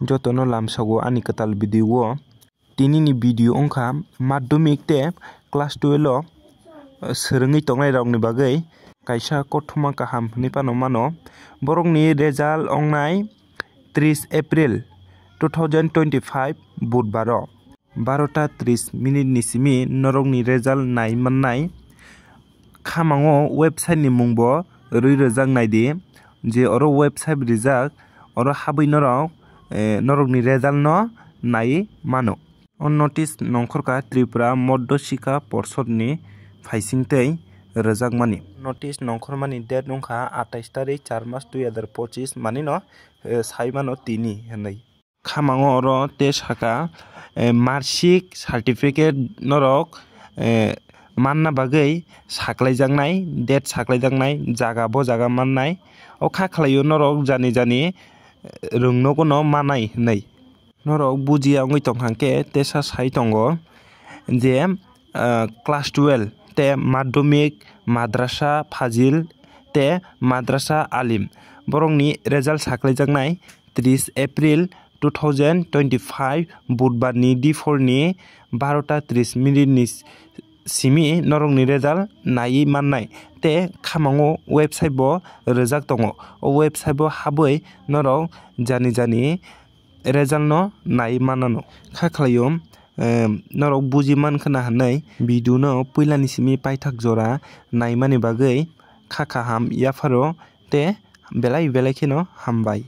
jotono lamsago ani katal video tinini video ongkha madhyamik te class 12 o srwngwi tongnai rok ni bagwi kaisa kothoma kaham hinui pano mano. Borokni result ongnai 30 April 2025 budbar o 12:30 ni simi norokni result nai mannai. Khamango website ni mungbo rui rwjaknai di je oro website rijak oro habwi norokni result no nai mano. O notice nongkhorka Tripura Madhya Shikha Porshod ni faisingtwi rwjakmani. Notice nongkhormani date wngkha 28 tarik 4 mas 2025 manui no saimano tini hinui. Khamango oro te saka marksheet certificate norok manna bagwi saklaijaknai date saklaijaknai jaga bo jaga mannai. O kha khlaio norok jani rungnogo no manai hinui. Norok bujiya ongwi tongkhangkhe tesa sai tongo je class 12 te madhyamik madrasa Fazil te madrasa Alim borokni result saklaijaknai 30 April 2025 budbar ni D4 ni 12:30 ni simi norokni result naiwi mannai te khamango website bo rwjak tongo. O website bo habwi norok jani result no naiwi mannano. Kha khlaio norok buji mankhana hinui video no puilani simi paithak jora naimani bagwi kha kaham yapharo te belai kheno hambai.